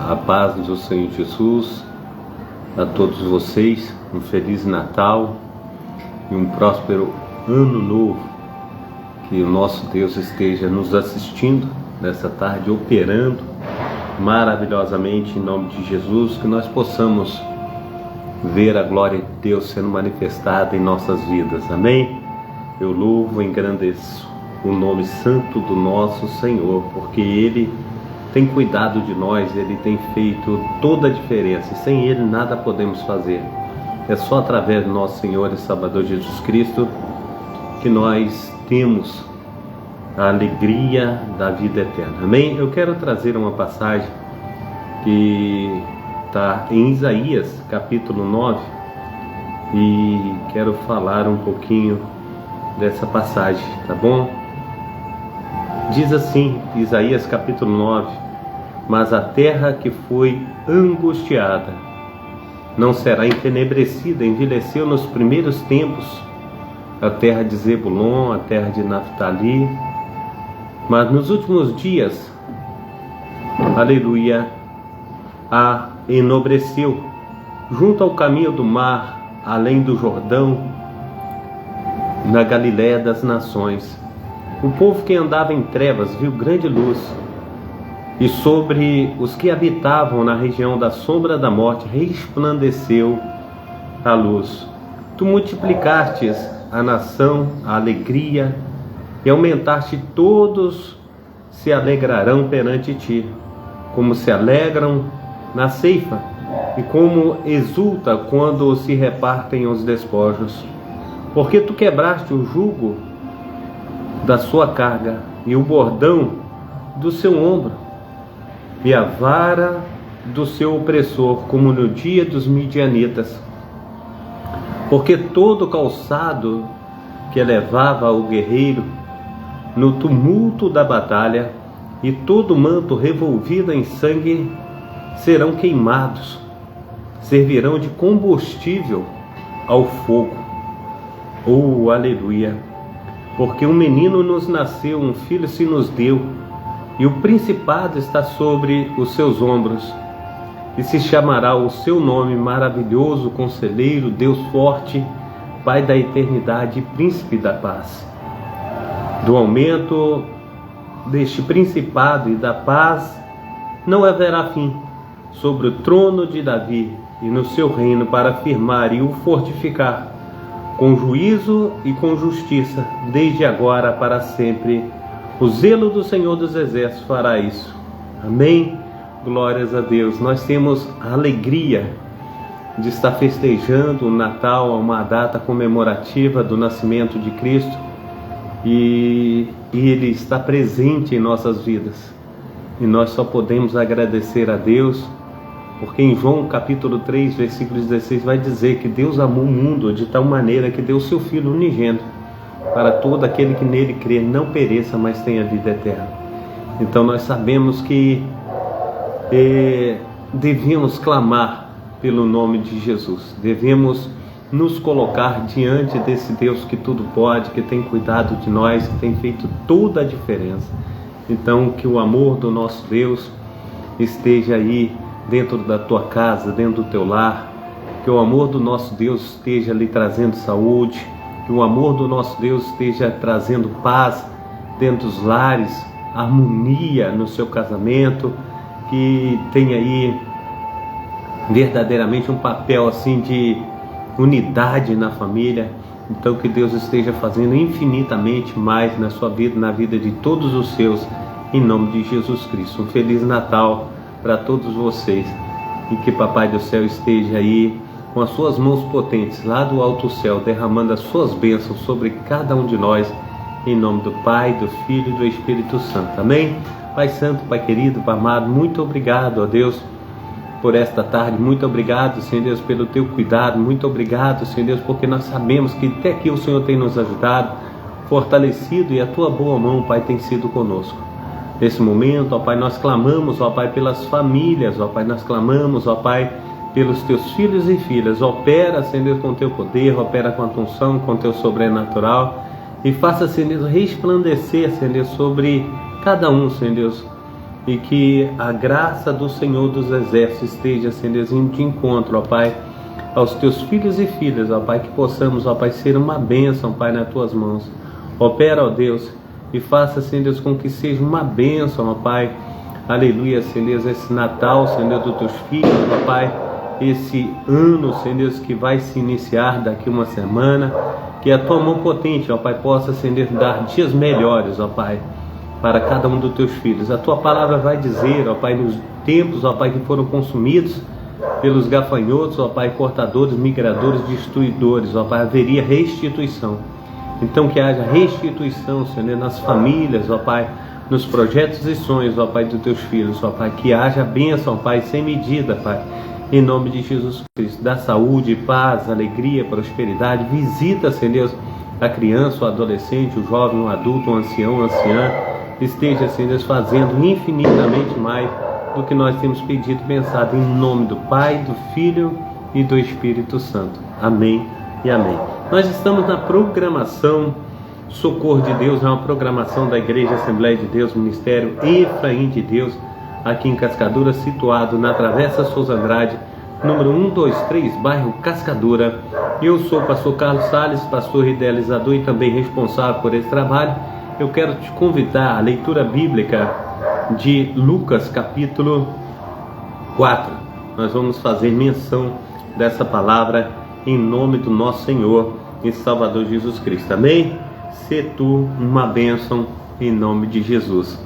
A paz do Senhor Jesus a todos vocês, um Feliz Natal e um próspero Ano Novo. Que o nosso Deus esteja nos assistindo nessa tarde, operando maravilhosamente em nome de Jesus, que nós possamos ver a glória de Deus sendo manifestada em nossas vidas. Amém? Eu louvo e engrandeço o nome santo do nosso Senhor, porque Ele tem cuidado de nós, Ele tem feito toda a diferença, e sem Ele nada podemos fazer. É só através do nosso Senhor e Salvador Jesus Cristo que nós temos a alegria da vida eterna. Amém? Eu quero trazer uma passagem que está em Isaías capítulo 9 e quero falar um pouquinho dessa passagem, tá bom? Diz assim, Isaías capítulo 9: mas a terra que foi angustiada não será entenebrecida, envelheceu nos primeiros tempos, a terra de Zebulon, a terra de Naftali, mas nos últimos dias, aleluia, a enobreceu, junto ao caminho do mar, além do Jordão, na Galiléia das nações. O povo que andava em trevas viu grande luz, e sobre os que habitavam na região da sombra da morte resplandeceu a luz. Tu multiplicastes a nação, a alegria, e aumentaste, todos se alegrarão perante ti, como se alegram na ceifa, e como exulta quando se repartem os despojos. Porque tu quebraste o jugo da sua carga, e o bordão do seu ombro, e a vara do seu opressor, como no dia dos midianitas. Porque todo calçado que levava o guerreiro no tumulto da batalha, e todo manto revolvido em sangue, serão queimados, servirão de combustível ao fogo. Oh, aleluia! Porque um menino nos nasceu, um filho se nos deu, e o principado está sobre os seus ombros, e se chamará o seu nome Maravilhoso, Conselheiro, Deus Forte, Pai da Eternidade e Príncipe da Paz. Do aumento deste principado e da paz não haverá fim, sobre o trono de Davi e no seu reino, para firmar e o fortificar, com juízo e com justiça, desde agora para sempre. O zelo do Senhor dos Exércitos fará isso. Amém? Glórias a Deus. Nós temos a alegria de estar festejando o Natal, uma data comemorativa do nascimento de Cristo, e Ele está presente em nossas vidas. E nós só podemos agradecer a Deus, porque em João capítulo 3, versículo 16, vai dizer que Deus amou o mundo de tal maneira que deu o seu Filho unigênito, para todo aquele que nele crê não pereça, mas tenha vida eterna. Então nós sabemos que devemos clamar pelo nome de Jesus, devemos nos colocar diante desse Deus que tudo pode, que tem cuidado de nós, que tem feito toda a diferença. Então que o amor do nosso Deus esteja aí dentro da tua casa, dentro do teu lar, que o amor do nosso Deus esteja lhe trazendo saúde, que o amor do nosso Deus esteja trazendo paz dentro dos lares, harmonia no seu casamento, que tenha aí verdadeiramente um papel assim de unidade na família. Então que Deus esteja fazendo infinitamente mais na sua vida, na vida de todos os seus, em nome de Jesus Cristo. Um Feliz Natal para todos vocês, e que Papai do Céu esteja aí com as suas mãos potentes lá do alto céu, derramando as suas bênçãos sobre cada um de nós, em nome do Pai, do Filho e do Espírito Santo. Amém? Pai Santo, Pai querido, Pai amado, muito obrigado, ó Deus, por esta tarde. Muito obrigado, Senhor Deus, pelo teu cuidado. Muito obrigado, Senhor Deus, porque nós sabemos que até aqui o Senhor tem nos ajudado, fortalecido, e a tua boa mão, Pai, tem sido conosco. Nesse momento, ó Pai, nós clamamos, ó Pai, pelas famílias, ó Pai, nós clamamos, ó Pai, pelos teus filhos e filhas. Opera, Senhor Deus, com teu poder, opera com a tua unção, com teu sobrenatural, e faça, Senhor Deus, resplandecer, Senhor Deus, sobre cada um, Senhor Deus, e que a graça do Senhor dos Exércitos esteja, Senhor, indo de encontro, ó Pai, aos teus filhos e filhas, ó Pai, que possamos, ó Pai, ser uma bênção, Pai, nas tuas mãos. Opera, ó Deus, e faça, Senhor, com que seja uma bênção, ó Pai, aleluia, Senhor, esse Natal, Senhor, dos teus filhos, ó Pai, esse ano, Senhor, que vai se iniciar daqui uma semana, que a tua mão potente, ó Pai, possa, Senhor, dar dias melhores, ó Pai, para cada um dos teus filhos. A tua palavra vai dizer, ó Pai, nos tempos, ó Pai, que foram consumidos pelos gafanhotos, ó Pai, cortadores, migradores, destruidores, ó Pai, haveria restituição. Então que haja restituição, Senhor, nas famílias, ó Pai, nos projetos e sonhos, ó Pai, dos teus filhos, ó Pai, que haja bênção, ó Pai, sem medida, Pai, em nome de Jesus Cristo. Dá saúde, paz, alegria, prosperidade. Visita, Senhor, a criança, o adolescente, o jovem, o adulto, o ancião, a anciã. Esteja, Senhor, fazendo infinitamente mais do que nós temos pedido e pensado, em nome do Pai, do Filho e do Espírito Santo. Amém e amém. Nós estamos na programação Socorro de Deus, é uma programação da Igreja Assembleia de Deus, Ministério Efraim de Deus, aqui em Cascadura, situado na Travessa Souza Andrade, número 123, bairro Cascadura. Eu sou o pastor Carlos Salles, pastor idealizador e também responsável por esse trabalho. Eu quero te convidar à leitura bíblica de Lucas, capítulo 4. Nós vamos fazer menção dessa palavra em nome do nosso Senhor e Salvador Jesus Cristo. Amém? Sê tu uma bênção em nome de Jesus.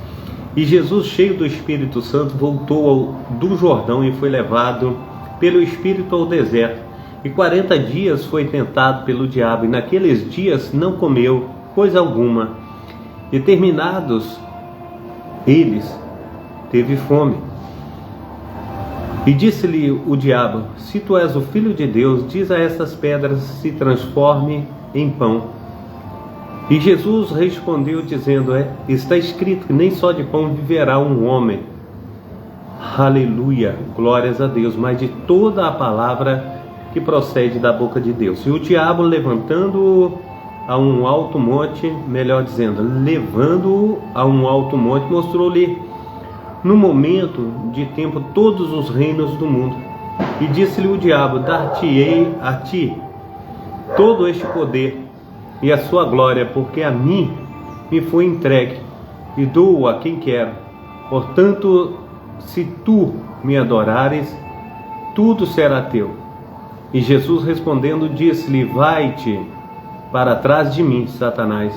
E Jesus, cheio do Espírito Santo, voltou do Jordão e foi levado pelo Espírito ao deserto. E 40 dias foi tentado pelo diabo, e naqueles dias não comeu coisa alguma. E terminados eles, teve fome. E disse-lhe o diabo: se tu és o Filho de Deus, diz a essas pedras se transforme em pão. E Jesus respondeu dizendo: está escrito que nem só de pão viverá um homem. Aleluia, glórias a Deus, mas de toda a palavra que procede da boca de Deus. E o diabo, levantando-o a um alto monte, melhor dizendo, levando-o a um alto monte, mostrou-lhe no momento de tempo todos os reinos do mundo. E disse-lhe o diabo: dar-te-ei a ti todo este poder e a sua glória, porque a mim me foi entregue, e dou-o a quem quero. Portanto, se tu me adorares, tudo será teu. E Jesus respondendo disse-lhe: vai-te para trás de mim, Satanás,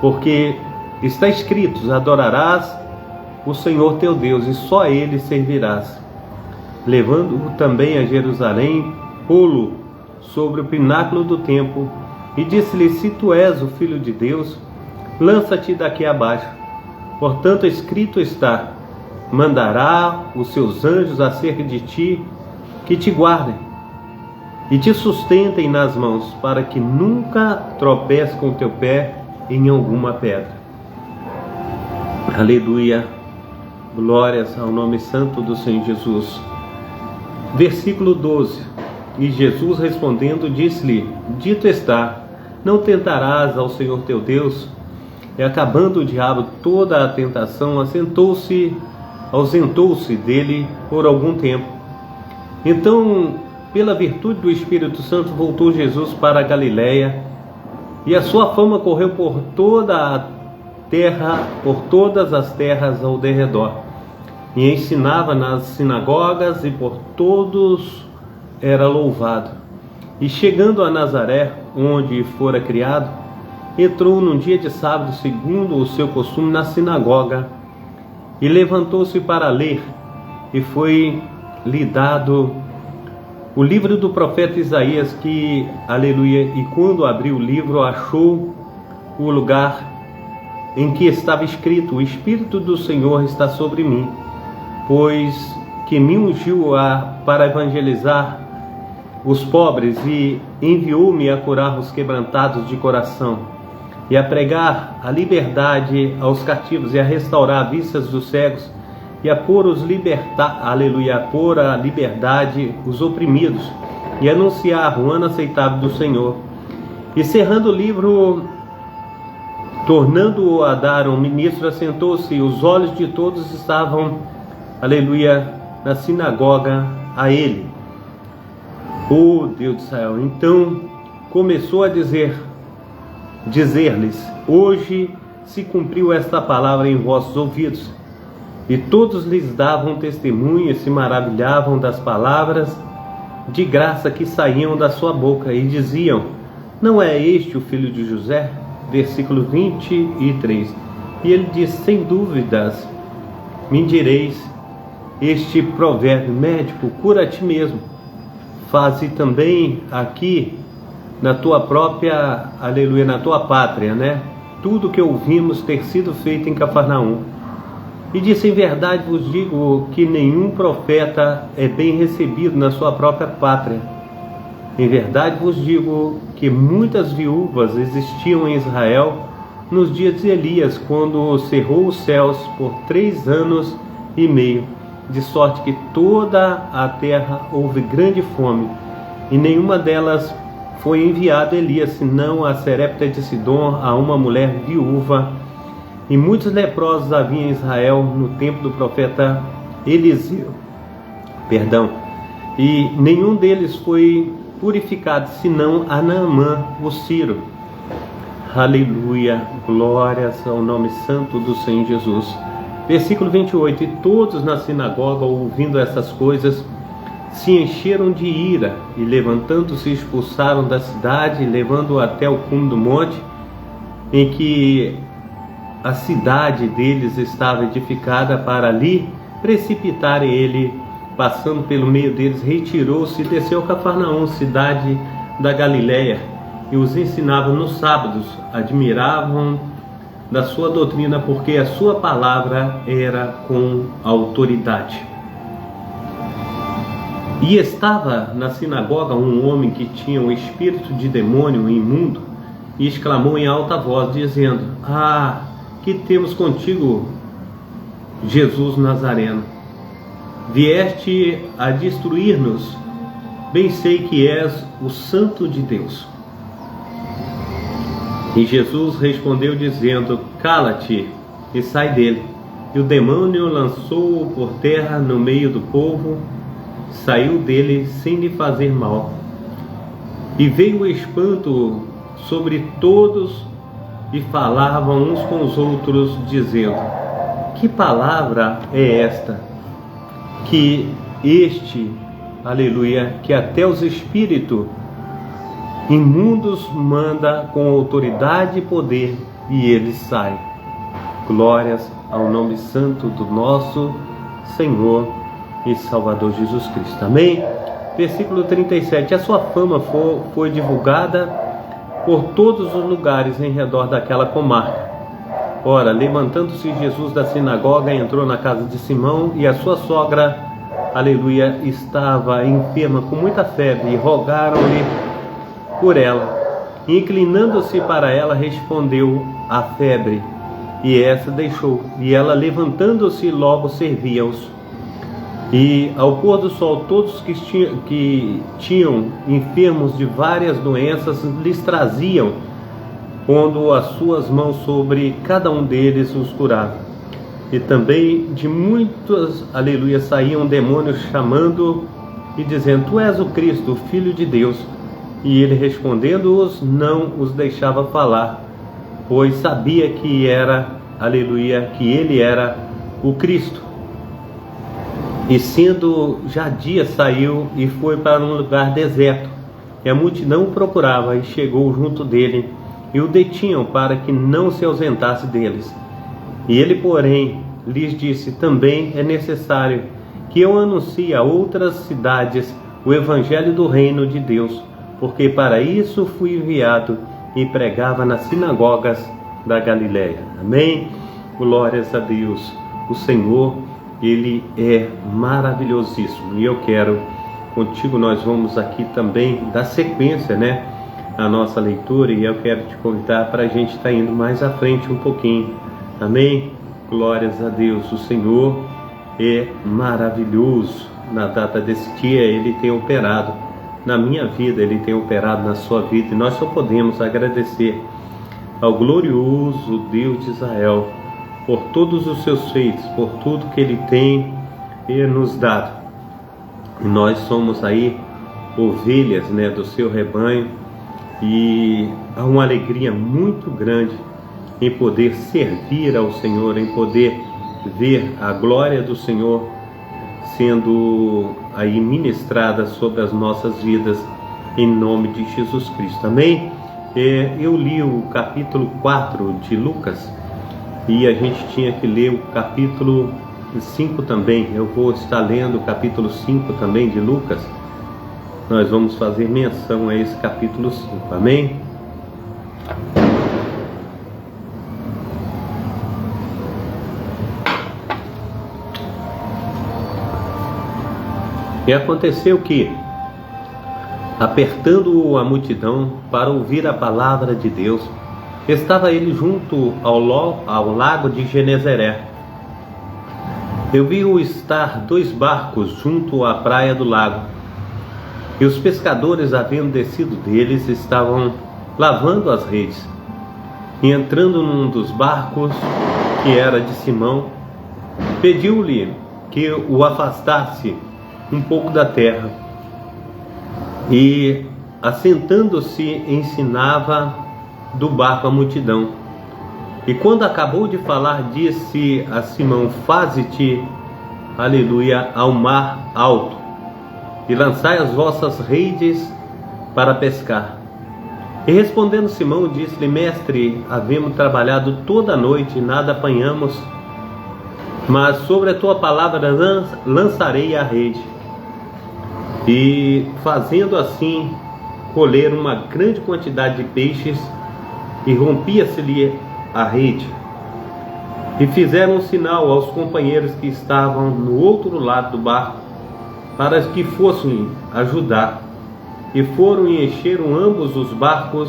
porque está escrito: adorarás o Senhor teu Deus, e só a Ele servirás. Levando-o também a Jerusalém, pô-lo sobre o pináculo do templo, e disse-lhe: se tu és o Filho de Deus, lança-te daqui abaixo. Portanto, escrito está: mandará os seus anjos acerca de ti, que te guardem e te sustentem nas mãos, para que nunca tropece com o teu pé em alguma pedra. Aleluia, glórias ao nome santo do Senhor Jesus. Versículo 12. E Jesus respondendo disse-lhe: dito está, não tentarás ao Senhor teu Deus. E acabando o diabo toda a tentação, ausentou-se dele por algum tempo. Então, pela virtude do Espírito Santo, voltou Jesus para a Galiléia, e a sua fama correu por toda a terra, por todas as terras ao derredor, e ensinava nas sinagogas, e por todos era louvado. E chegando a Nazaré, onde fora criado, entrou num dia de sábado, segundo o seu costume, na sinagoga, e levantou-se para ler, e foi-lhe dado o livro do profeta Isaías, que, aleluia, e quando abriu o livro, achou o lugar em que estava escrito: o Espírito do Senhor está sobre mim, pois que me ungiu para evangelizar os pobres, e enviou-me a curar os quebrantados de coração, e a pregar a liberdade aos cativos, e a restaurar vistas dos cegos, e a pôr aleluia, a pôr a liberdade os oprimidos, e anunciar o ano aceitável do Senhor. E cerrando o livro, Tornando-o a dar um ministro, assentou-se, e os olhos de todos estavam, aleluia, na sinagoga a ele. Oh Deus de Israel! Então começou a dizer-lhes: hoje se cumpriu esta palavra em vossos ouvidos. E todos lhes davam testemunho e se maravilhavam das palavras de graça que saíam da sua boca, e diziam: não é este o filho de José? Versículo 23. E ele diz: sem dúvidas me direis este provérbio: médico, cura a ti mesmo. Faze também aqui na tua própria, aleluia, na tua pátria, né? Tudo que ouvimos ter sido feito em Cafarnaum. E disse: em verdade vos digo que nenhum profeta é bem recebido na sua própria pátria. Em verdade vos digo que muitas viúvas existiam em Israel nos dias de Elias, quando cerrou os céus por 3 anos e meio, de sorte que toda a terra houve grande fome, e nenhuma delas foi enviado Elias, senão a Sarepta de Sidom, a uma mulher viúva. E muitos leprosos havia em Israel no tempo do profeta Eliseu. E nenhum deles foi purificado, senão a Naamã, o Ciro. Aleluia, glórias ao nome santo do Senhor Jesus. Versículo 28. E todos na sinagoga, ouvindo essas coisas, se encheram de ira, e levantando-se expulsaram da cidade, levando-o até o cume do monte, em que a cidade deles estava edificada, para ali precipitar ele. Passando pelo meio deles, retirou-se e desceu a Cafarnaum, cidade da Galileia, e os ensinava nos sábados. Admiravam da sua doutrina, porque a sua palavra era com autoridade. E estava na sinagoga um homem que tinha um espírito de demônio imundo, e exclamou em alta voz, dizendo: ah, que temos contigo, Jesus Nazareno? Vieste a destruir-nos? Bem sei que és o Santo de Deus. E Jesus respondeu dizendo: cala-te e sai dele. E o demônio lançou-o por terra no meio do povo, saiu dele sem lhe fazer mal. E veio o espanto sobre todos, e falavam uns com os outros, dizendo: que palavra é esta? Que aleluia, que até os espíritos imundos manda com autoridade e poder, e eles saem. Glórias ao nome santo do nosso Senhor e Salvador Jesus Cristo. Amém? Versículo 37. A sua fama foi divulgada por todos os lugares em redor daquela comarca. Ora, levantando-se Jesus da sinagoga, entrou na casa de Simão, e a sua sogra, aleluia, estava enferma com muita febre, e rogaram-lhe por ela. E inclinando-se para ela, respondeu a febre, e essa deixou. E ela, levantando-se, logo servia-os. E ao pôr do sol, todos que tinham enfermos de várias doenças lhes traziam, pondo as suas mãos sobre cada um deles, os curava. E também de muitos, aleluia, saíam demônios, chamando e dizendo: tu és o Cristo, o Filho de Deus. E ele, respondendo-os, não os deixava falar, pois sabia que era, aleluia, que ele era o Cristo. E sendo já dia, saiu e foi para um lugar deserto, e a multidão o procurava, e chegou junto dele, e o detinham para que não se ausentasse deles. E ele, porém, lhes disse: também é necessário que eu anuncie a outras cidades o evangelho do reino de Deus, porque para isso fui enviado, e pregava nas sinagogas da Galileia. Amém? Glórias a Deus. O Senhor, Ele é maravilhosíssimo. E eu quero, contigo, nós vamos aqui também dar sequência, né, a nossa leitura, e eu quero te convidar para a gente estar indo mais à frente um pouquinho. Amém? Glórias a Deus. O Senhor é maravilhoso. Na data desse dia, Ele tem operado na minha vida, Ele tem operado na sua vida, e nós só podemos agradecer. ao glorioso Deus de Israel, por todos os seus feitos, por tudo que Ele tem nos dado. Nós somos aí ovelhas, do seu rebanho, e há uma alegria muito grande em poder servir ao Senhor, em poder ver a glória do Senhor sendo aí ministrada sobre as nossas vidas, em nome de Jesus Cristo. Amém? Eu li o capítulo 4 de Lucas e a gente tinha que ler o capítulo 5 também. Eu vou estar lendo o capítulo 5 também de Lucas. Nós vamos fazer menção a esse capítulo 5. Amém? E aconteceu que, apertando a multidão para ouvir a palavra de Deus, estava ele junto ao lago de Genezaré. Eu vi-o estar 2 barcos junto à praia do lago, e os pescadores, havendo descido deles, estavam lavando as redes. E entrando num dos barcos, que era de Simão, pediu-lhe que o afastasse um pouco da terra, e assentando-se ensinava do barco a multidão. E quando acabou de falar, disse a Simão: faze-te, aleluia, ao mar alto, e lançai as vossas redes para pescar. E respondendo Simão, disse-lhe: mestre, havemos trabalhado toda a noite e nada apanhamos, mas sobre a tua palavra lançarei a rede. E fazendo assim, colheram uma grande quantidade de peixes, e rompia-se-lhe a rede. E fizeram um sinal aos companheiros que estavam no outro lado do barco, para que fossem ajudar. E foram e encheram ambos os barcos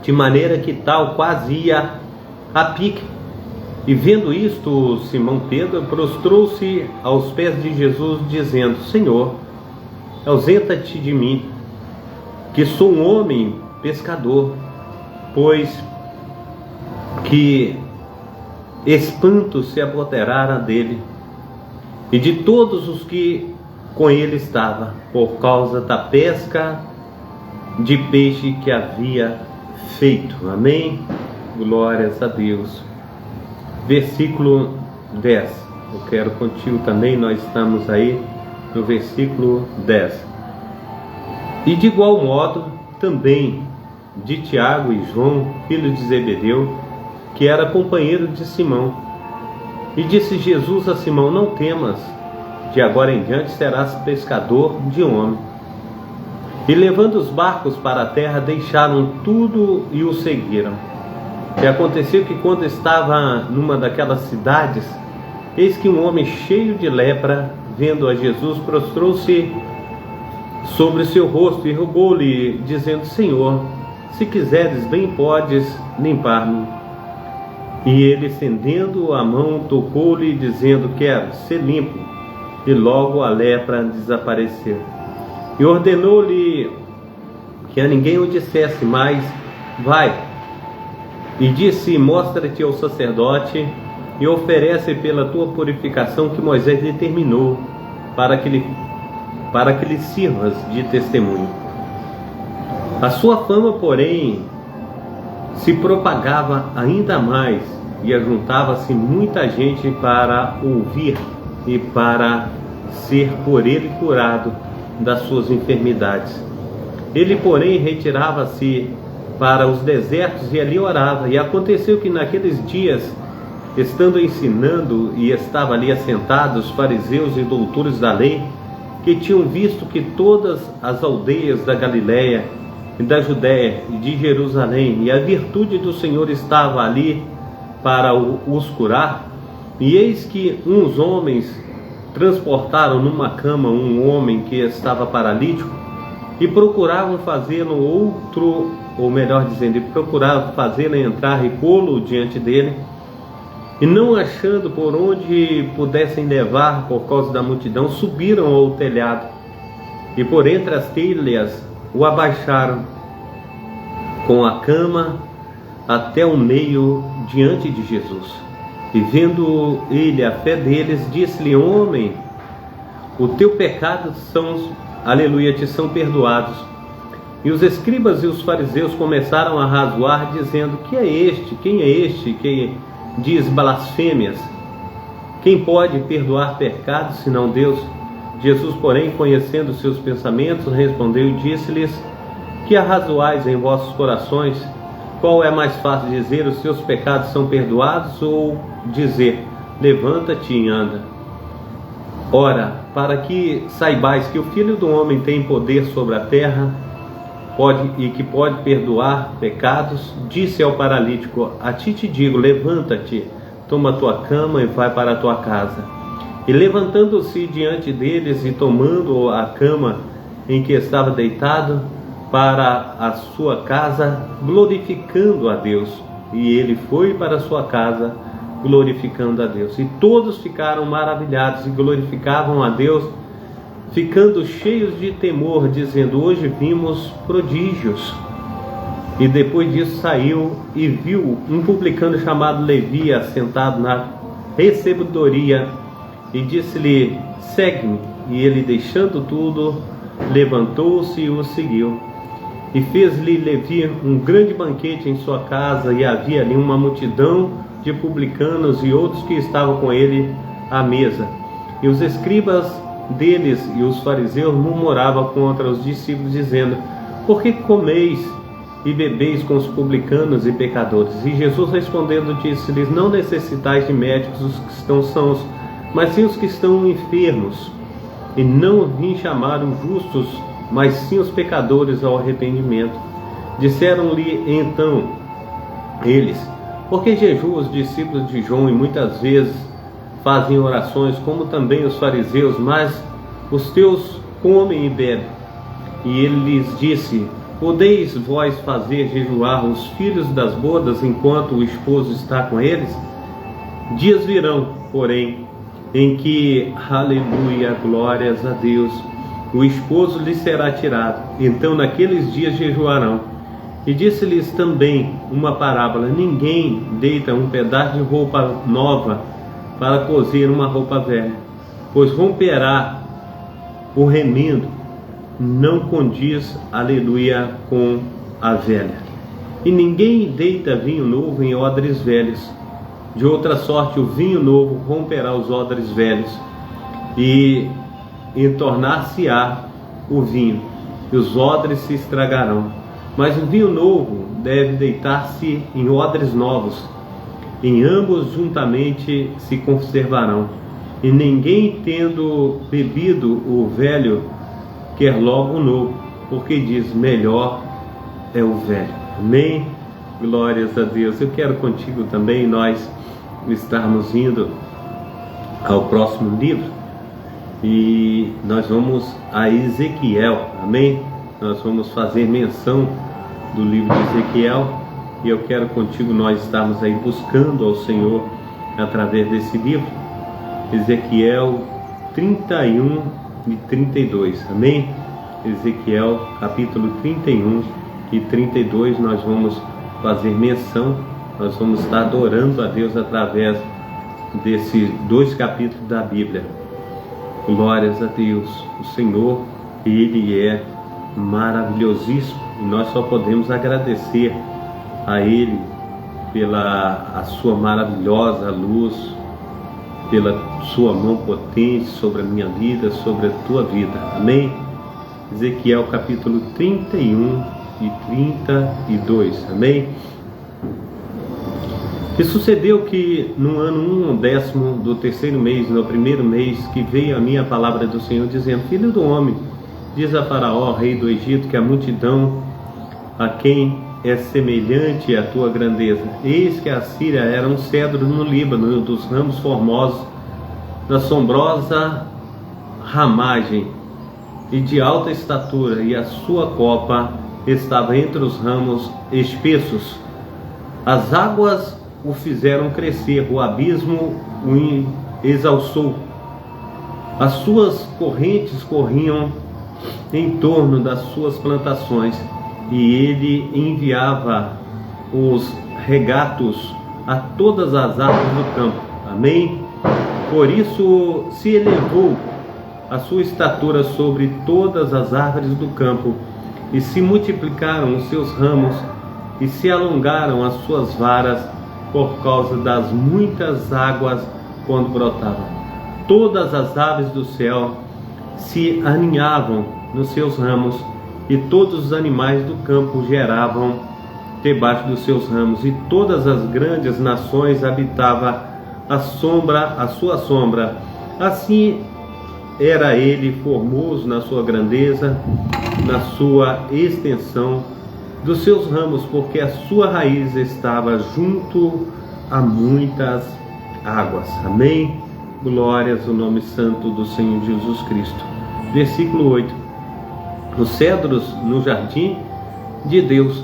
de maneira que tal quase ia a pique. E vendo isto, Simão Pedro prostrou-se aos pés de Jesus, dizendo: Senhor, ausenta-te de mim, que sou um homem pescador, pois que espanto se apoderara dele e de todos os que com ele estavam, por causa da pesca de peixe que havia feito. Amém? Glórias a Deus. Versículo 10. Eu quero contigo também, nós estamos aí no versículo 10. E de igual modo também de Tiago e João, filho de Zebedeu, que era companheiro de Simão. E disse Jesus a Simão: não temas, de agora em diante serás pescador de homem. E levando os barcos para a terra, deixaram tudo e o seguiram. E aconteceu que, quando estava numa daquelas cidades, eis que um homem cheio de lepra, vendo a Jesus, prostrou-se sobre seu rosto e rogou-lhe, dizendo: Senhor, se quiseres, bem podes limpar-me. E ele, estendendo a mão, tocou-lhe, dizendo: quero ser limpo. E logo a lepra desapareceu. E ordenou-lhe que a ninguém o dissesse mais: vai. E disse: mostra-te ao sacerdote e oferece pela tua purificação que Moisés determinou, para que lhe sirvas de testemunho. A sua fama, porém, se propagava ainda mais, e ajuntava-se muita gente para ouvir e para ser por ele curado das suas enfermidades. Ele, porém, retirava-se para os desertos e ali orava. E aconteceu que naqueles dias, estando ensinando, e estava ali assentados os fariseus e doutores da lei, que tinham visto que todas as aldeias da Galiléia e da Judéia e de Jerusalém, e a virtude do Senhor estava ali para os curar. E eis que uns homens transportaram numa cama um homem que estava paralítico, e procuravam fazê-lo procuravam fazê-lo entrar e pô-lo diante dele. E não achando por onde pudessem levar por causa da multidão, subiram ao telhado, e por entre as telhas o abaixaram com a cama até o meio diante de Jesus. E vendo ele a fé deles, disse-lhe: homem, o teu pecado te são perdoados. E os escribas e os fariseus começaram a razoar, dizendo: quem é este que diz blasfêmias? Quem pode perdoar pecados senão Deus? Jesus, porém, conhecendo seus pensamentos, respondeu e disse-lhes: que arrazoais em vossos corações? Qual é mais fácil, dizer: os seus pecados são perdoados, ou dizer: levanta-te e anda? Ora, para que saibais que o Filho do Homem tem poder sobre a terra e que pode perdoar pecados, disse ao paralítico: a ti te digo, levanta-te, toma a tua cama e vai para a tua casa. E levantando-se diante deles e tomando a cama em que estava deitado, para a sua casa, glorificando a Deus. E ele foi para a sua casa, glorificando a Deus. E todos ficaram maravilhados e glorificavam a Deus, ficando cheios de temor, dizendo: hoje vimos prodígios. E depois disso saiu e viu um publicano chamado Levi assentado na recebedoria, e disse-lhe: segue-me. E ele, deixando tudo, levantou-se e o seguiu. E fez-lhe Levi um grande banquete em sua casa, e havia ali uma multidão de publicanos e outros que estavam com ele à mesa. E os escribas deles e os fariseus murmuravam contra os discípulos, dizendo: por que comeis e bebeis com os publicanos e pecadores? E Jesus respondendo disse-lhes: não necessitais de médicos os que estão sãos, mas sim os que estão enfermos. E não vim chamar os justos, mas sim os pecadores ao arrependimento. Disseram-lhe então eles: por que jejuam os discípulos de João e muitas vezes fazem orações, como também os fariseus, mas os teus comem e bebem? E ele lhes disse: podeis vós fazer jejuar os filhos das bodas enquanto o esposo está com eles? Dias virão, porém, em que, aleluia, glórias a Deus, o esposo lhe será tirado. Então naqueles dias jejuarão. E disse-lhes também uma parábola: ninguém deita um pedaço de roupa nova para cozer uma roupa velha, pois romperá o remendo, não condiz, aleluia, com a velha. E ninguém deita vinho novo em odres velhos, de outra sorte o vinho novo romperá os odres velhos, e entornar-se-á o vinho, e os odres se estragarão. Mas o vinho novo deve deitar-se em odres novos, em ambos juntamente se conservarão. E ninguém, tendo bebido o velho, quer logo o novo, porque diz: melhor é o velho. Amém? Glórias a Deus. Eu quero contigo também nós estarmos indo ao próximo livro, e nós vamos a Ezequiel. Amém? Nós vamos fazer menção do livro de Ezequiel, e eu quero contigo nós estarmos aí buscando ao Senhor através desse livro. Ezequiel 31 e 32, amém? Ezequiel capítulo 31 e 32, nós vamos fazer menção, nós vamos estar adorando a Deus através desses dois capítulos da Bíblia. Glórias a Deus. O Senhor, Ele é maravilhosíssimo, e nós só podemos agradecer a Ele pela a sua maravilhosa luz, pela sua mão potente sobre a minha vida, sobre a tua vida. Amém? Ezequiel capítulo 31 e 32. Amém? E sucedeu que no ano 10º do terceiro mês, no primeiro mês, que veio a minha palavra do Senhor, dizendo: filho do homem, diz a Faraó, rei do Egito, que a multidão a quem é semelhante à tua grandeza. Eis que a Síria era um cedro no Líbano, dos ramos formosos, da sombrosa ramagem e de alta estatura, e a sua copa estava entre os ramos espessos. As águas o fizeram crescer, o abismo o exalçou. As suas correntes corriam em torno das suas plantações, e ele enviava os regatos a todas as árvores do campo. Amém? Por isso se elevou a sua estatura sobre todas as árvores do campo, e se multiplicaram os seus ramos, e se alongaram as suas varas, por causa das muitas águas quando brotavam. Todas as aves do céu se aninhavam nos seus ramos, e todos os animais do campo geravam debaixo dos seus ramos, e todas as grandes nações habitavam a sua sombra. Assim era ele formoso na sua grandeza, na sua extensão dos seus ramos, porque a sua raiz estava junto a muitas águas. Amém? Glórias ao nome santo do Senhor Jesus Cristo. Versículo 8. Os cedros no jardim de Deus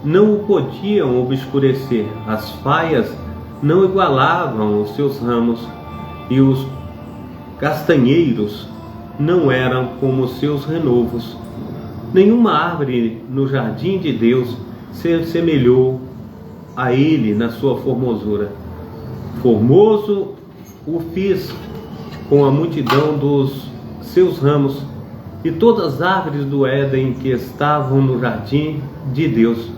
não o podiam obscurecer, as faias não igualavam os seus ramos, e os castanheiros não eram como os seus renovos. Nenhuma árvore no jardim de Deus se assemelhou a ele na sua formosura. Formoso o fiz com a multidão dos seus ramos, e todas as árvores do Éden que estavam no jardim de Deus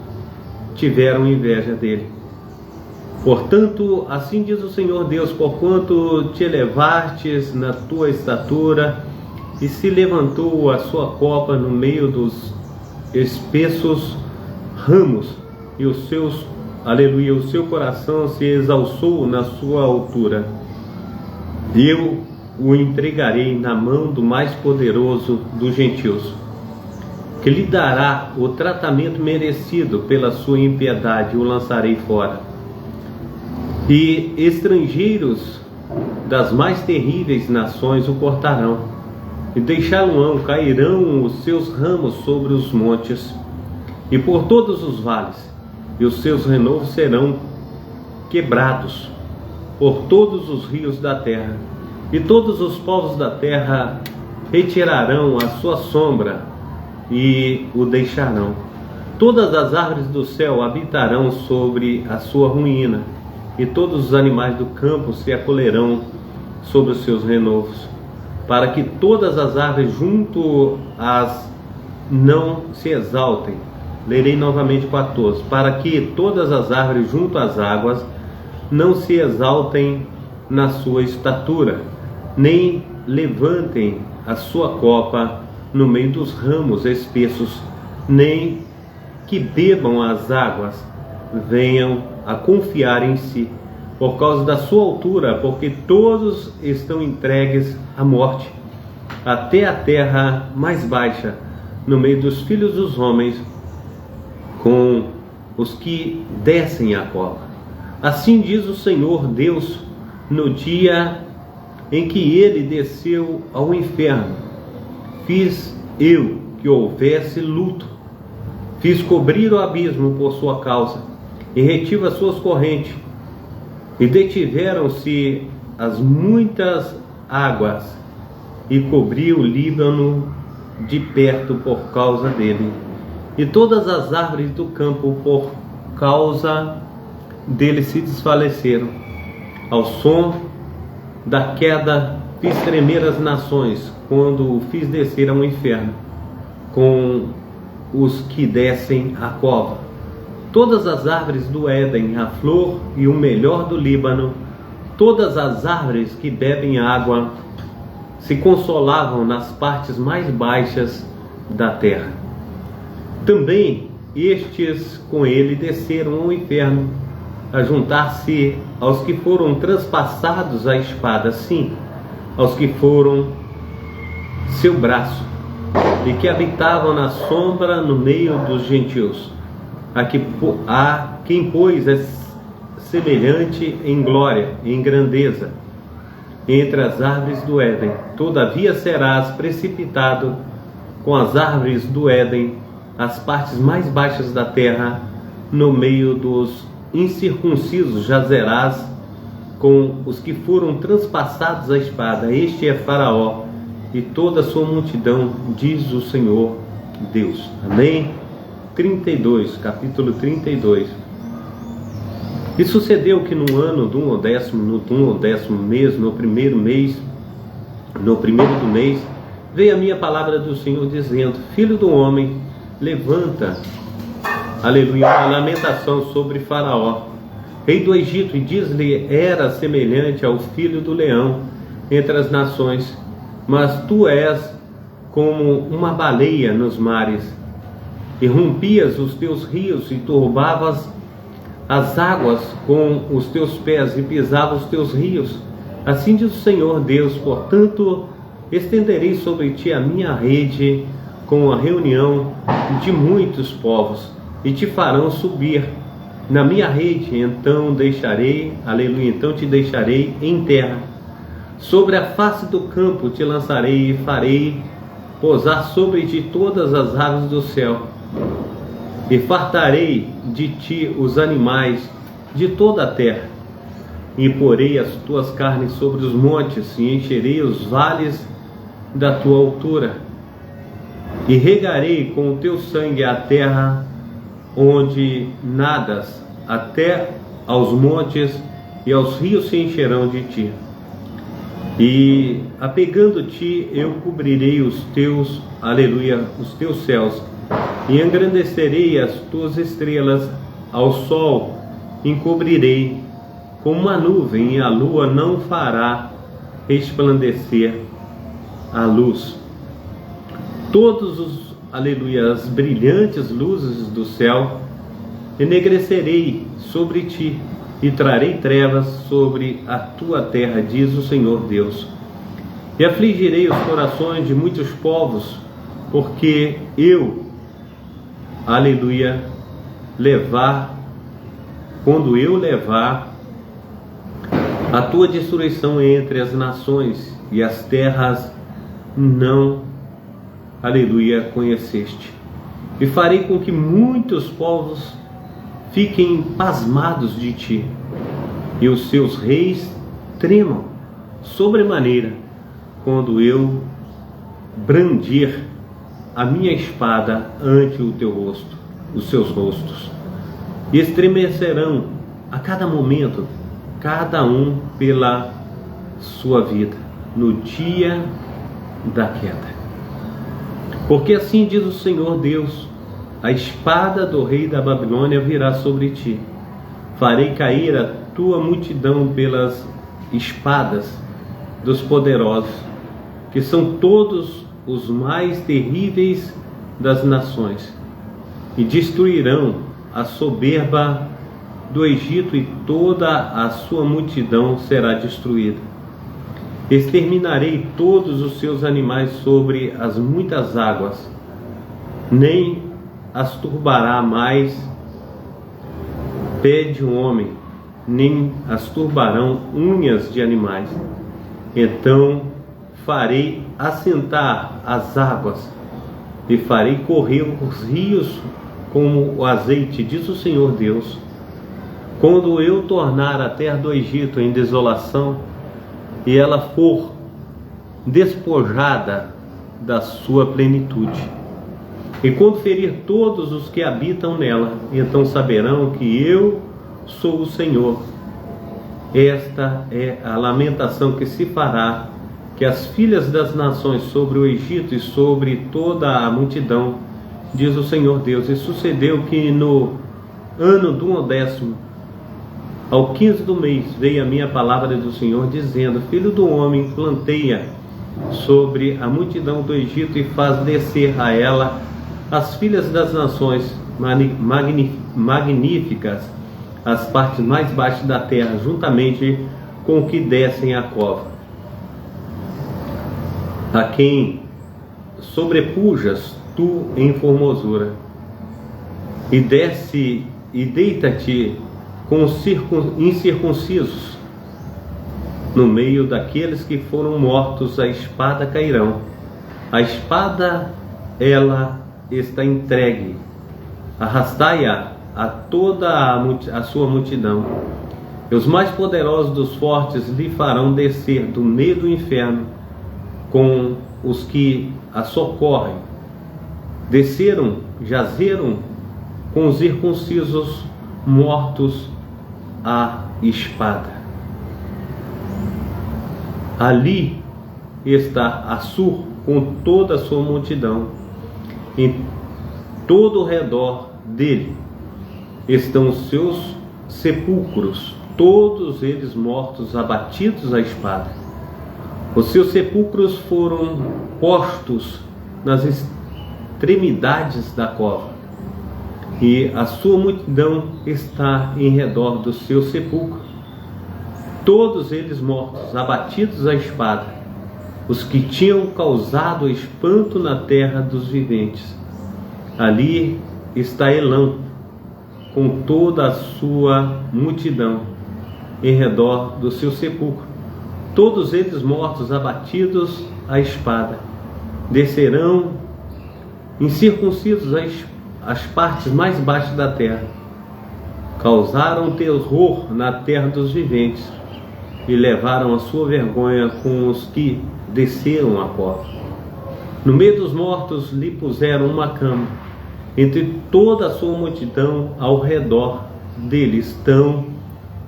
tiveram inveja dele. Portanto, assim diz o Senhor Deus: porquanto te elevastes na tua estatura, e se levantou a sua copa no meio dos espessos ramos, e o seu coração se exalçou na sua altura, eu o entregarei na mão do mais poderoso dos gentios, que lhe dará o tratamento merecido pela sua impiedade, o lançarei fora. E estrangeiros das mais terríveis nações o cortarão, e deixá-lo-ão, cairão os seus ramos sobre os montes e por todos os vales, e os seus renovos serão quebrados por todos os rios da terra, e todos os povos da terra retirarão a sua sombra e o deixarão. Todas as árvores do céu habitarão sobre a sua ruína, e todos os animais do campo se acolherão sobre os seus renovos, para que todas as árvores junto às não se exaltem. Lerei novamente 14. Para que todas as árvores junto às águas não se exaltem na sua estatura, nem levantem a sua copa no meio dos ramos espessos, nem que bebam as águas, venham a confiar em si, por causa da sua altura, porque todos estão entregues à morte, até a terra mais baixa, no meio dos filhos dos homens, com os que descem a cova. Assim diz o Senhor Deus, no dia em que ele desceu ao inferno, fiz eu que houvesse luto, fiz cobrir o abismo por sua causa, e retive as suas correntes, e detiveram-se as muitas águas, e cobri o Líbano de perto por causa dele, e todas as árvores do campo por causa dele se desfaleceram. Ao som da queda fiz tremer as nações, quando o fiz descer ao inferno com os que descem à cova. Todas as árvores do Éden, a flor e o melhor do Líbano, todas as árvores que bebem água, se consolavam nas partes mais baixas da terra. Também estes com ele desceram ao inferno, a juntar-se aos que foram transpassados à espada, sim, aos que foram seu braço, e que habitavam na sombra no meio dos gentios, a quem pois é semelhante em glória e em grandeza entre as árvores do Éden. Todavia serás precipitado com as árvores do Éden, as partes mais baixas da terra, no meio dos incircuncisos jazerás com os que foram transpassados à espada. Este é Faraó, e toda a sua multidão, diz o Senhor Deus. Amém? 32, capítulo 32. E sucedeu que no ano do 11º mês, no primeiro do mês, veio a minha palavra do Senhor dizendo: Filho do homem, levanta, aleluia, uma lamentação sobre Faraó, rei do Egito, e diz-lhe: era semelhante ao filho do leão entre as nações, mas tu és como uma baleia nos mares, e rompias os teus rios, e turbavas as águas com os teus pés, e pisavas os teus rios. Assim diz o Senhor Deus: portanto, estenderei sobre ti a minha rede com a reunião de muitos povos, e te farão subir na minha rede, então deixarei, aleluia, então te deixarei em terra. Sobre a face do campo te lançarei, e farei pousar sobre ti todas as aves do céu, e fartarei de ti os animais de toda a terra, e porei as tuas carnes sobre os montes, e encherei os vales da tua altura, e regarei com o teu sangue a terra onde nadas, até aos montes e aos rios se encherão de ti. E apegando-te, eu cobrirei os teus, aleluia, os teus céus, e engrandecerei as tuas estrelas. Ao sol encobrirei com uma nuvem, e a lua não fará resplandecer a luz. Todos os, aleluia, as brilhantes luzes do céu enegrecerei sobre ti, e trarei trevas sobre a tua terra, diz o Senhor Deus. E afligirei os corações de muitos povos, porque eu, aleluia, quando eu levar a tua destruição entre as nações, e as terras não, aleluia, conheceste. E farei com que muitos povos fiquem pasmados de ti, e os seus reis tremam sobremaneira, quando eu brandir a minha espada ante o teu rosto, os seus rostos. E estremecerão a cada momento, cada um pela sua vida, no dia da queda. Porque assim diz o Senhor Deus: a espada do rei da Babilônia virá sobre ti. Farei cair a tua multidão pelas espadas dos poderosos, que são todos os mais terríveis das nações, e destruirão a soberba do Egito, e toda a sua multidão será destruída. Exterminarei todos os seus animais sobre as muitas águas, nem as turbará mais pé de homem, nem as turbarão unhas de animais. Então farei assentar as águas, e farei correr os rios como o azeite, diz o Senhor Deus. Quando eu tornar a terra do Egito em desolação, e ela for despojada da sua plenitude, e quando ferir todos os que habitam nela, então saberão que eu sou o Senhor. Esta é a lamentação que se fará, que as filhas das nações sobre o Egito e sobre toda a multidão, diz o Senhor Deus. E sucedeu que no ano do 10º, ao 15 do mês, veio a minha palavra do Senhor, dizendo: Filho do homem, planteia sobre a multidão do Egito, e faz descer a ela as filhas das nações magníficas, as partes mais baixas da terra, juntamente com o que descem a cova. A quem sobrepujas tu em formosura, e desce e deita-te com os incircuncisos. No meio daqueles que foram mortos, a espada cairão. A espada, ela está entregue. Arrastai-a a toda a sua multidão. E os mais poderosos dos fortes lhe farão descer do meio do inferno com os que a socorrem desceram, jazeram com os circuncisos mortos à espada. Ali está Assur com toda a sua multidão. Em todo o redor dele estão os seus sepulcros, todos eles mortos, abatidos à espada. Os seus sepulcros foram postos nas extremidades da cova, e a sua multidão está em redor do seu sepulcro, todos eles mortos, abatidos à espada, os que tinham causado espanto na terra dos viventes. Ali está Elão, com toda a sua multidão, em redor do seu sepulcro, todos eles mortos, abatidos à espada. Descerão incircuncisos às partes mais baixas da terra. Causaram terror na terra dos viventes e levaram a sua vergonha com os que desceram a cova. No meio dos mortos lhe puseram uma cama. Entre toda a sua multidão ao redor dele estão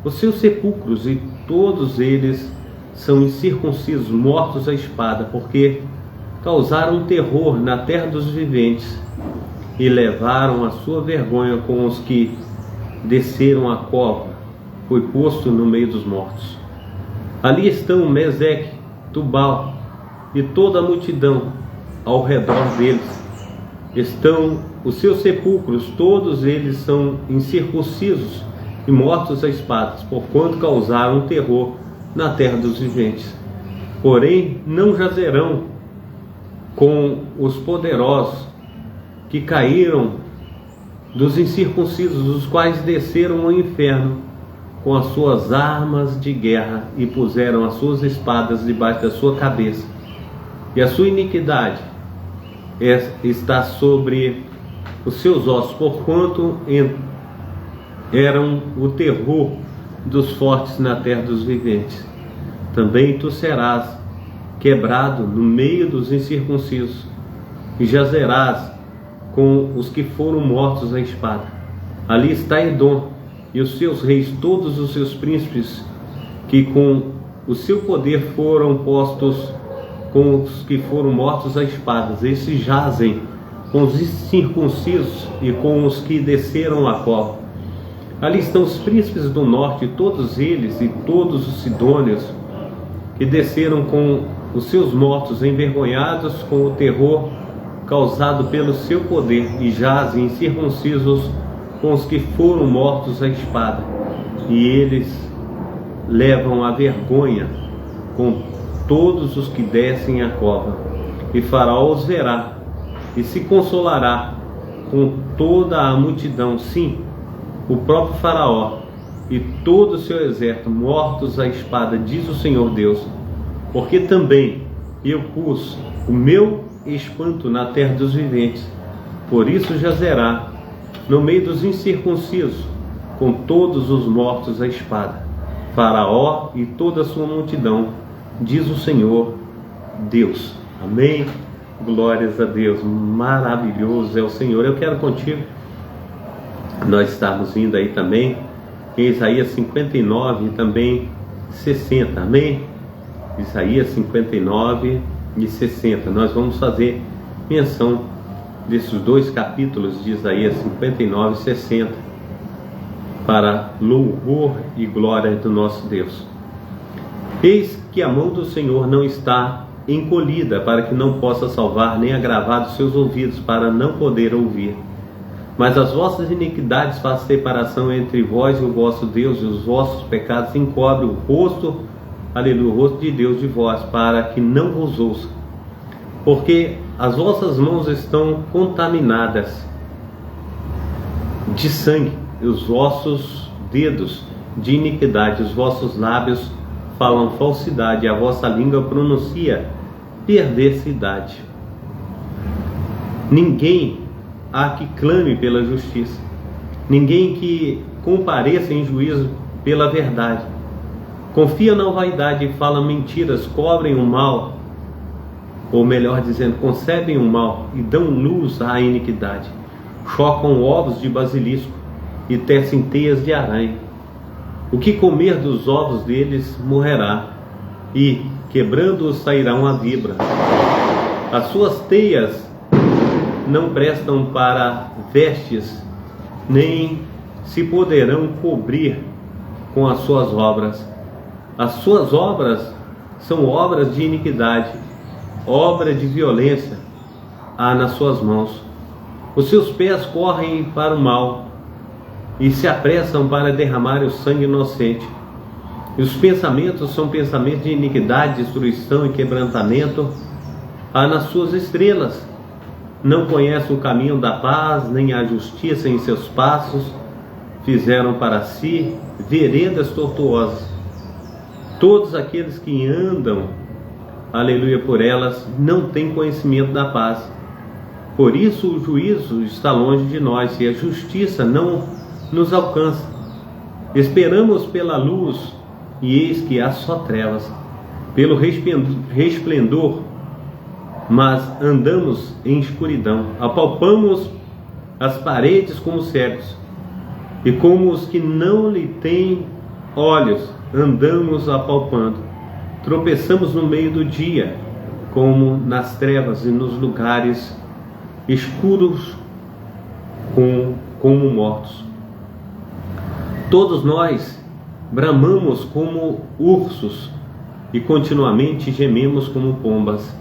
os seus sepulcros, e todos eles são incircuncisos, mortos à espada, porque causaram terror na terra dos viventes e levaram a sua vergonha com os que desceram a cova. Foi posto no meio dos mortos. Ali estão Meseque, Tubal e toda a multidão ao redor deles. Estão os seus sepulcros, todos eles são incircuncisos e mortos a espadas, porquanto causaram terror na terra dos viventes. Porém, não jazerão com os poderosos que caíram dos incircuncisos, os quais desceram ao inferno com as suas armas de guerra e puseram as suas espadas debaixo da sua cabeça. E a sua iniquidade está sobre os seus ossos, porquanto eram o terror dos fortes na terra dos viventes. Também tu serás quebrado no meio dos incircuncisos, e jazerás com os que foram mortos à espada. Ali está Edom e os seus reis, todos os seus príncipes, que com o seu poder foram postos com os que foram mortos à espada. Esses jazem com os incircuncisos e com os que desceram a cova. Ali estão os príncipes do norte, todos eles e todos os sidônios, que desceram com os seus mortos, envergonhados com o terror causado pelo seu poder, e jazem incircuncisos com os que foram mortos à espada. E eles levam a vergonha com todos os que descem a cova. E Faraó os verá e se consolará com toda a multidão, sim, o próprio Faraó e todo o seu exército, mortos à espada, diz o Senhor Deus, porque também eu pus o meu espanto na terra dos viventes. Por isso jazerá no meio dos incircuncisos, com todos os mortos à espada, Faraó e toda a sua multidão, diz o Senhor Deus. Amém? Glórias a Deus. Maravilhoso é o Senhor. Eu quero contigo, nós estamos indo aí também em Isaías 59 e também 60. Amém? Isaías 59 e 60. Nós vamos fazer menção desses dois capítulos de Isaías 59 e 60 para louvor e glória do nosso Deus. Eis que a mão do Senhor não está encolhida para que não possa salvar, nem agravado seus ouvidos para não poder ouvir. Mas as vossas iniquidades fazem separação entre vós e o vosso Deus, e os vossos pecados encobrem o rosto, aleluia, o rosto de Deus de vós, para que não vos ouça. Porque as vossas mãos estão contaminadas de sangue, e os vossos dedos de iniquidade, os vossos lábios falam falsidade, e a vossa língua pronuncia perversidade. Ninguém há que clame pela justiça, ninguém que compareça em juízo pela verdade. Confia na vaidade e fala mentiras, cobrem o mal ou melhor dizendo, concebem o mal e dão luz à iniquidade. Chocam ovos de basilisco e tecem teias de aranha. O que comer dos ovos deles morrerá, e, quebrando-os, sairá uma vibra. As suas teias não prestam para vestes, nem se poderão cobrir com as suas obras. As suas obras são obras de iniquidade, obra de violência há nas suas mãos. Os seus pés correm para o mal e se apressam para derramar o sangue inocente. E os pensamentos são pensamentos de iniquidade, destruição e quebrantamento há nas suas estrelas. Não conhecem o caminho da paz, nem a justiça em seus passos. Fizeram para si veredas tortuosas. Todos aqueles que andam, aleluia, por elas, não têm conhecimento da paz. Por isso o juízo está longe de nós e a justiça não nos alcança. Esperamos pela luz e eis que há só trevas. Pelo resplendor, mas andamos em escuridão. Apalpamos as paredes como cegos, e como os que não lhe têm olhos, andamos apalpando. Tropeçamos no meio do dia, como nas trevas e nos lugares escuros, como mortos. Todos nós bramamos como ursos e continuamente gememos como pombas.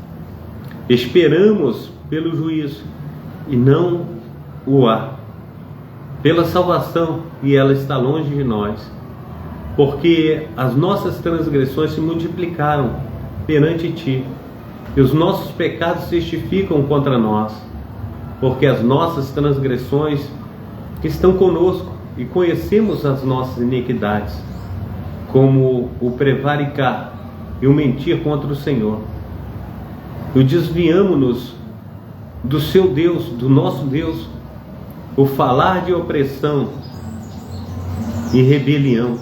Esperamos pelo juízo e não o há, pela salvação, e ela está longe de nós, porque as nossas transgressões se multiplicaram perante ti, e os nossos pecados testificam contra nós, porque as nossas transgressões estão conosco, e conhecemos as nossas iniquidades, como o prevaricar e o mentir contra o Senhor. E desviamo-nos do seu Deus, do nosso Deus, o falar de opressão e rebelião,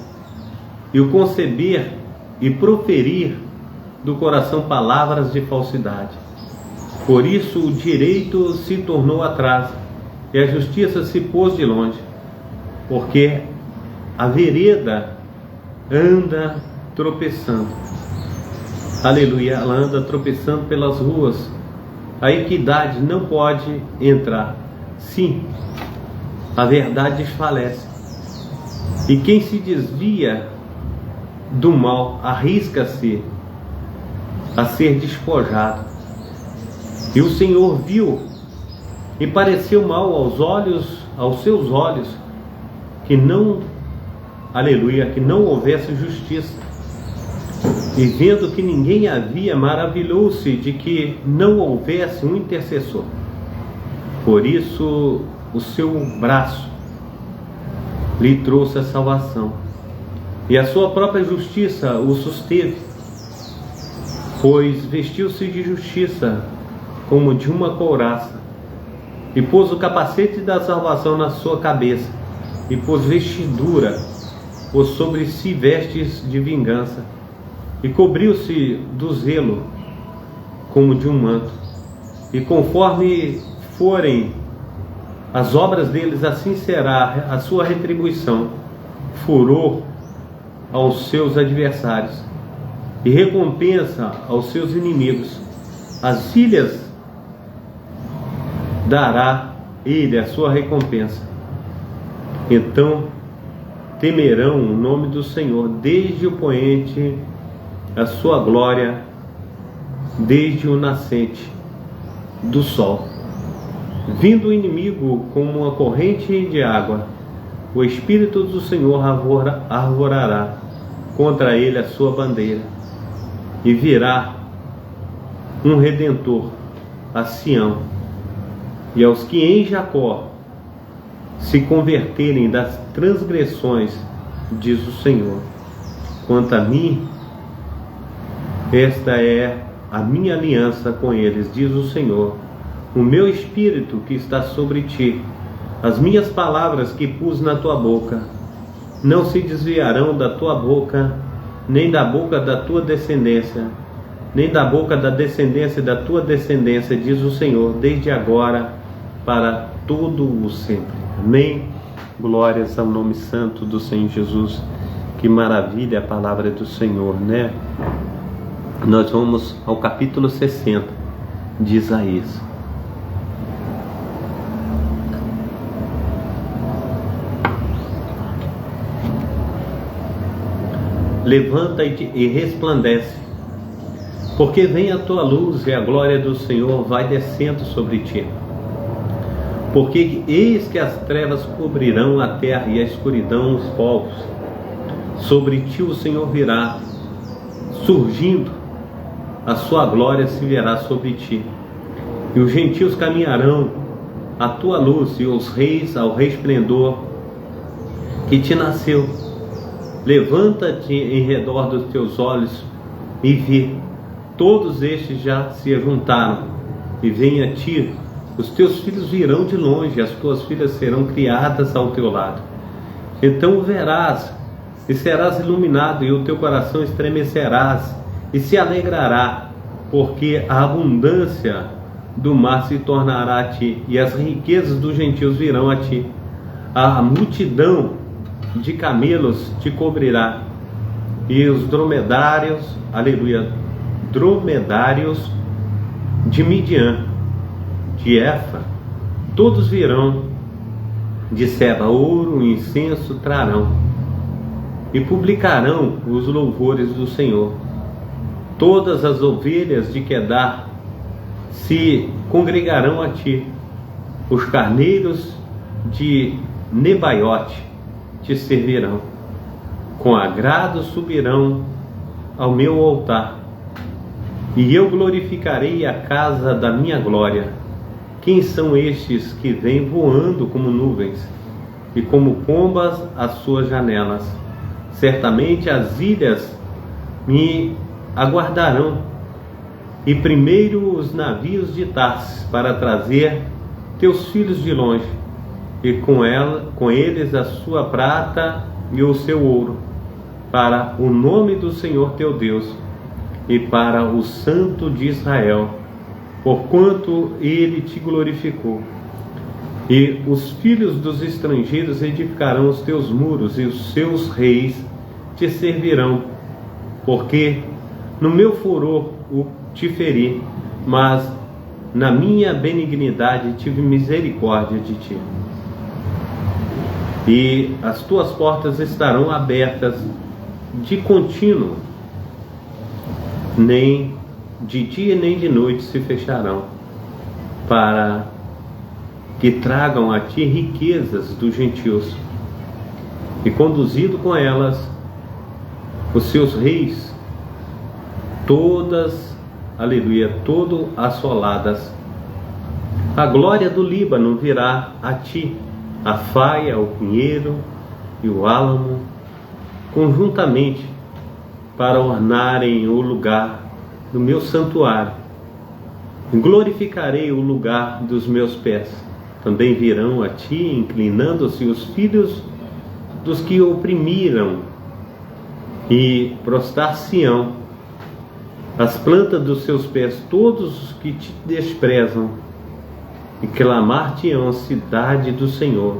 e o conceber e proferir do coração palavras de falsidade. Por isso o direito se tornou atrás e a justiça se pôs de longe, porque a vereda anda tropeçando. Aleluia, ela anda tropeçando pelas ruas. A equidade não pode entrar. Sim, a verdade desfalece. E quem se desvia do mal arrisca-se a ser despojado. E o Senhor viu e pareceu mal aos seus olhos, que não, aleluia, que não houvesse justiça. E vendo que ninguém havia, maravilhou-se de que não houvesse um intercessor. Por isso o seu braço lhe trouxe a salvação, e a sua própria justiça o susteve, pois vestiu-se de justiça como de uma couraça, e pôs o capacete da salvação na sua cabeça, e pôs vestidura, pôs sobre si vestes de vingança, e cobriu-se do zelo como de um manto. E conforme forem as obras deles, assim será a sua retribuição: furor aos seus adversários e recompensa aos seus inimigos. As ilhas dará ele a sua recompensa. Então temerão o nome do Senhor desde o poente, a sua glória desde o nascente do sol. Vindo o inimigo como uma corrente de água, o Espírito do Senhor arvorará contra ele a sua bandeira, e virá um Redentor a Sião, e aos que em Jacó se converterem das transgressões, diz o Senhor. Quanto a mim, esta é a minha aliança com eles, diz o Senhor. O meu espírito que está sobre ti, as minhas palavras que pus na tua boca, não se desviarão da tua boca, nem da boca da tua descendência, nem da boca da descendência da tua descendência, diz o Senhor, desde agora para todo o sempre. Amém? Glórias ao nome santo do Senhor Jesus. Que maravilha a palavra do Senhor, né? Nós vamos ao capítulo 60 de Isaías. Levanta-te e resplandece, porque vem a tua luz e a glória do Senhor vai descendo sobre ti. Porque eis que as trevas cobrirão a terra e a escuridão os povos. Sobre ti o Senhor virá, surgindo, a sua glória se verá sobre ti. E os gentios caminharão à tua luz, e os reis ao resplendor que te nasceu. Levanta-te em redor dos teus olhos e vê, todos estes já se juntaram, e vem a ti, os teus filhos virão de longe, as tuas filhas serão criadas ao teu lado. Então o verás, e serás iluminado, e o teu coração estremecerás, e se alegrará, porque a abundância do mar se tornará a ti, e as riquezas dos gentios virão a ti. A multidão de camelos te cobrirá, e os dromedários, aleluia, dromedários de Midian, de Efa, todos virão, de Seba, ouro e incenso trarão, e publicarão os louvores do Senhor. Todas as ovelhas de Quedar se congregarão a ti, os carneiros de Nebaiote te servirão, com agrado subirão ao meu altar, e eu glorificarei a casa da minha glória. Quem são estes que vêm voando como nuvens, e como pombas às suas janelas? Certamente as ilhas me aguardarão, e primeiro os navios de Tarsis, para trazer teus filhos de longe, e com eles a sua prata e o seu ouro, para o nome do Senhor teu Deus, e para o Santo de Israel, porquanto ele te glorificou. E os filhos dos estrangeiros edificarão os teus muros, e os seus reis te servirão, porque no meu furor te feri, mas na minha benignidade tive misericórdia de ti. E as tuas portas estarão abertas de contínuo, nem de dia nem de noite se fecharão, para que tragam a ti riquezas dos gentios, e conduzido com elas os seus reis, todas, aleluia, todo assoladas. A glória do Líbano virá a ti, a faia, o pinheiro e o álamo, conjuntamente, para ornarem o lugar do meu santuário. Glorificarei o lugar dos meus pés. Também virão a ti, inclinando-se os filhos dos que oprimiram, e prostrar-se-ão as plantas dos seus pés todos os que te desprezam, e clamar-te-ão a cidade do Senhor,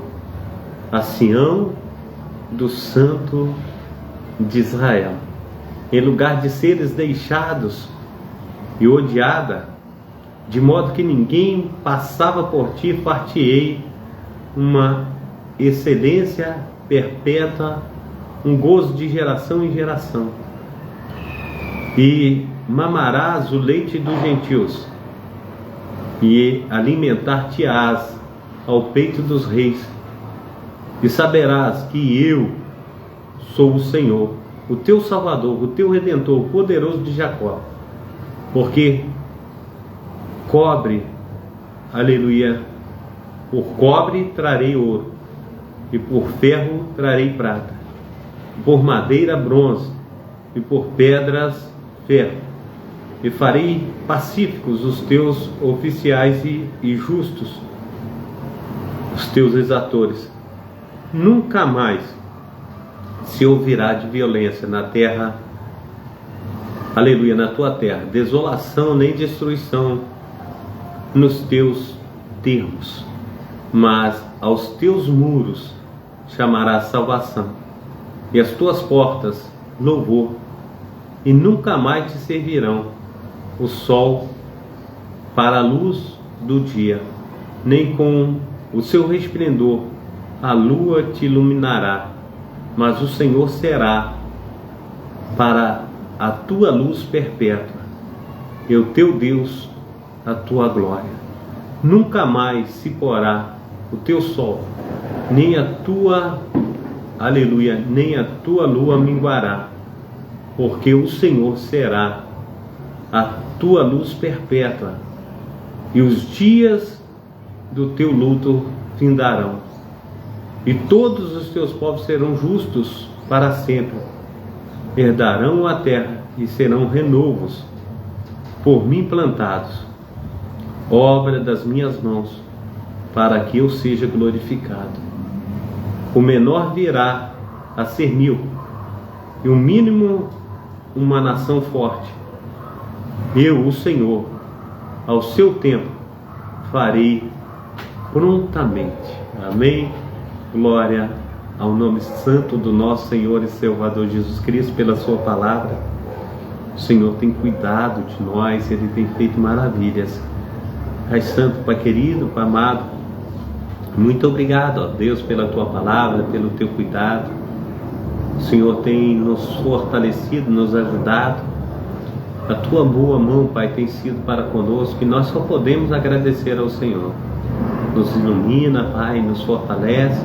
a Sião do Santo de Israel. Em lugar de seres deixados e odiada, de modo que ninguém passava por ti, far-te-ei uma excelência perpétua, um gozo de geração em geração. E mamarás o leite dos gentios, e alimentar-te-ás ao peito dos reis, e saberás que eu sou o Senhor, o teu Salvador, o teu Redentor, o poderoso de Jacó. Porque cobre, aleluia, por cobre trarei ouro, e por ferro trarei prata, por madeira bronze, e por pedras ferro. E farei pacíficos os teus oficiais e justos, os teus exatores. Nunca mais se ouvirá de violência na terra aleluia, na tua terra, desolação nem destruição nos teus termos, mas aos teus muros chamarás salvação, e as tuas portas louvor, e nunca mais te servirão o sol para a luz do dia, nem com o seu resplendor a lua te iluminará, mas o Senhor será para a tua luz perpétua, e o teu Deus a tua glória. Nunca mais se porá o teu sol, nem a tua, aleluia, nem a tua lua minguará, porque o Senhor será a tua luz perpétua, e os dias do teu luto findarão, e todos os teus povos serão justos para sempre, herdarão a terra e serão renovos, por mim plantados, obra das minhas mãos, para que eu seja glorificado. O menor virá a ser 1000, e o mínimo uma nação forte. Eu, o Senhor, ao seu tempo, farei prontamente. Amém? Glória ao nome santo do nosso Senhor e Salvador Jesus Cristo, pela sua palavra. O Senhor tem cuidado de nós, Ele tem feito maravilhas. Pai Santo, Pai querido, Pai amado, muito obrigado, ó Deus, pela tua palavra, pelo teu cuidado. O Senhor tem nos fortalecido, nos ajudado. A tua boa mão, Pai, tem sido para conosco, e nós só podemos agradecer ao Senhor. Nos ilumina, Pai, nos fortalece,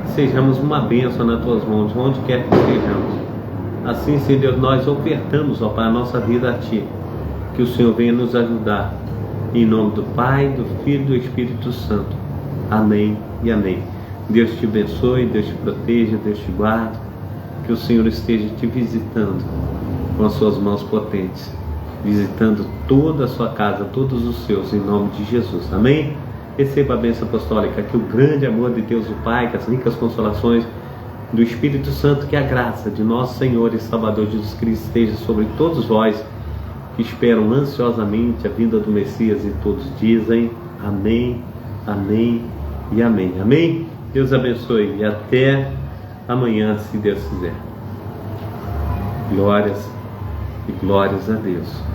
que sejamos uma bênção nas tuas mãos, onde quer que estejamos. Assim, Senhor Deus, nós ofertamos, ó Pai, a nossa vida a Ti, que o Senhor venha nos ajudar. Em nome do Pai, do Filho e do Espírito Santo. Amém e amém. Deus te abençoe, Deus te proteja, Deus te guarde. Que o Senhor esteja te visitando com as suas mãos potentes, visitando toda a sua casa, todos os seus, em nome de Jesus. Amém? Receba a bênção apostólica, que o grande amor de Deus o Pai, que as ricas consolações do Espírito Santo, que a graça de nosso Senhor e Salvador Jesus Cristo esteja sobre todos vós que esperam ansiosamente a vinda do Messias, e todos dizem amém, amém e amém. Amém? Deus abençoe e até amanhã, se Deus quiser. Glórias e glórias a Deus.